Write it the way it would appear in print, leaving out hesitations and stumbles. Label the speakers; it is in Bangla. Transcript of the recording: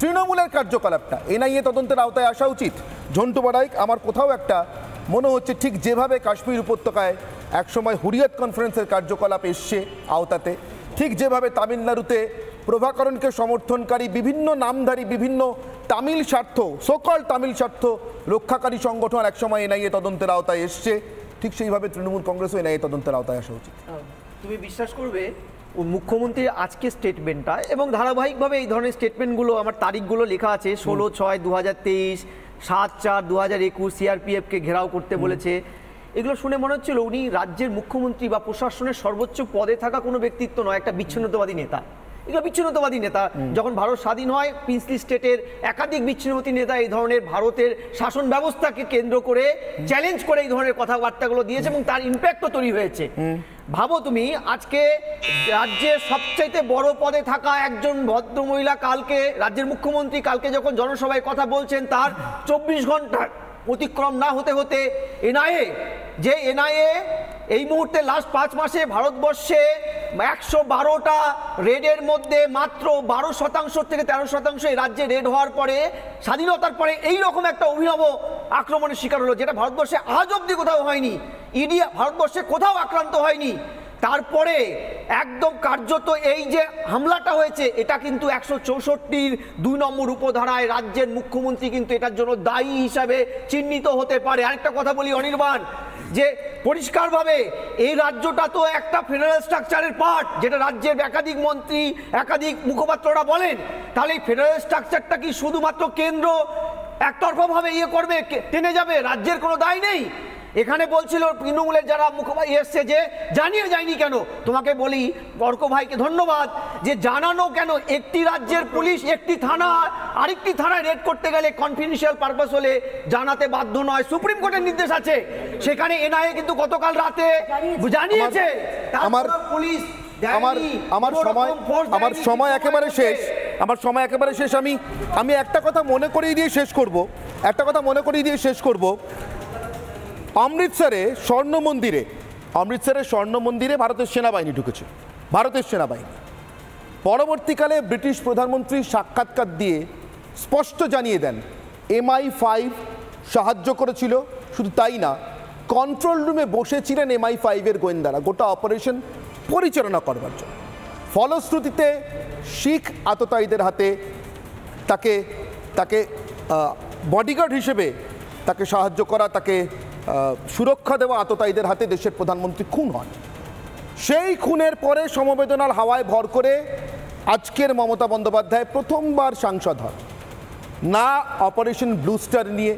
Speaker 1: তৃণমূলের কার্যকলাপটা এনআইএ তদন্তের আওতায় আসা উচিত। ঝন্টু বারাইক, আমার কোথাও একটা মনে হচ্ছে ঠিক যেভাবে কাশ্মীর উপত্যকায় একসময় হুরিয়াত কনফারেন্সের কার্যকলাপ এসছে আওতাতে, ঠিক যেভাবে তামিলনাড়ুতে প্রভাকরণকে সমর্থনকারী বিভিন্ন নামধারী বিভিন্ন তামিল স্বার্থ সকল তামিল স্বার্থ রক্ষাকারী সংগঠন একসময় এনআইএ তদন্তের আওতায় এসছে, ঠিক সেইভাবে তৃণমূল কংগ্রেসও এনআইএ তদন্তের আওতায় আসা উচিত।
Speaker 2: তুমি বিশ্বাস করবে মুখ্যমন্ত্রীর আজকে স্টেটমেন্টটা এবং ধারাবাহিকভাবে এই ধরনের স্টেটমেন্টগুলো আমার তারিখগুলো লেখা আছে 16/6/2023, 7/4/2021 সিআরপিএফকে ঘেরাও করতে বলেছে। এগুলো শুনে মনে হচ্ছিল উনি রাজ্যের মুখ্যমন্ত্রী বা প্রশাসনের সর্বোচ্চ পদে থাকা কোনো ব্যক্তিত্ব নয়, একটা বিচ্ছিন্নতাবাদী নেতা। এগুলো বিচ্ছিন্নতাবাদী নেতা। যখন ভারত স্বাধীন হয় প্রিন্সলি স্টেটের একাধিক বিচ্ছিন্নতাবাদী নেতা এই ধরনের ভারতের শাসন ব্যবস্থাকে কেন্দ্র করে চ্যালেঞ্জ করে এই ধরনের কথাবার্তাগুলো দিয়েছে এবং তার ইম্প্যাক্টও তৈরি হয়েছে। ভাবো তুমি আজকে রাজ্যের সবচাইতে বড় পদে থাকা একজন ভদ্রমহিলা কালকে রাজ্যের মুখ্যমন্ত্রী কালকে যখন জনসভায় কথা বলছেন তার 24 ঘন্টা অতিক্রম না হতে হতে এনআইএ এই মুহূর্তে লাস্ট 5 মাসে ভারতবর্ষে 112টা রেডের মধ্যে মাত্র 12% থেকে 13% এই রাজ্যে রেড হওয়ার পরে স্বাধীনতার পরে এই রকম একটা অভিনব আক্রমণের শিকার হলো, যেটা ভারতবর্ষে আজ অব্দি কোথাও হয়নি। ইডি ভারতবর্ষে কোথাও আক্রান্ত হয়নি। তারপরে একদম কার্যত এই যে হামলাটা হয়েছে এটা কিন্তু 164-র 2 নম্বর উপধারায় রাজ্যের মুখ্যমন্ত্রী কিন্তু এটার জন্য দায়ী হিসাবে চিহ্নিত হতে পারে। আরেকটা কথা বলি অনির্বাণ, যে পরিষ্কারভাবে এই রাজ্যটা তো একটা ফেডারেল স্ট্রাকচারের পার্ট, যেটা রাজ্যের একাধিক মন্ত্রী একাধিক মুখপাত্ররা বলেন। তাহলে এই ফেডারেল স্ট্রাকচারটা কি শুধুমাত্র কেন্দ্র একতরফাভাবে করবে, টেনে যাবে, রাজ্যের কোনো দায় নেই? এখানে বলছিল তৃণমূলের যারা মুখপাত্র এসছে যে জানিয়ে যায়নি কেন। তোমাকে বলি অর্ক ভাইকে ধন্যবাদ যে জানানো কেন। একটি রাজ্যের পুলিশ একটি থানা আরেকটি থানায় রেড করতে গেলে কনফিডেন্সিয়াল পারপাস হলে জানাতে বাধ্য নয়, সুপ্রিম কোর্টের নির্দেশ আছে। সেখানে এনআইএ কিন্তু গতকাল রাতে জানিয়েছে।
Speaker 1: আমার পুলিশ আমার সময় একেবারে শেষ। আমি একটা কথা মনে করিয়ে দিয়ে শেষ করব। অমৃতসরের স্বর্ণ মন্দিরে ভারতের সেনাবাহিনী ঢুকেছে, পরবর্তীকালে ব্রিটিশ প্রধানমন্ত্রী সাক্ষাৎকার দিয়ে স্পষ্ট জানিয়ে দেন MI5 সাহায্য করেছিল। শুধু তাই না, কন্ট্রোল রুমে বসেছিলেন MI5-এর গোয়েন্দারা গোটা অপারেশন পরিচালনা করবার জন্য। ফলশ্রুতিতে শিখ আততায়ীদের হাতে তাকে বডিগার্ড হিসেবে তাকে সাহায্য করা, তাকে সুরক্ষা দেওয়া আততায়ীদের হাতে দেশের প্রধানমন্ত্রী খুন হন। সেই খুনের পরে সমবেদনার হাওয়ায় ভর করে আজকের মমতা বন্দ্যোপাধ্যায় প্রথমবার সাংসদ হন। না অপারেশন ব্লু স্টার নিয়ে,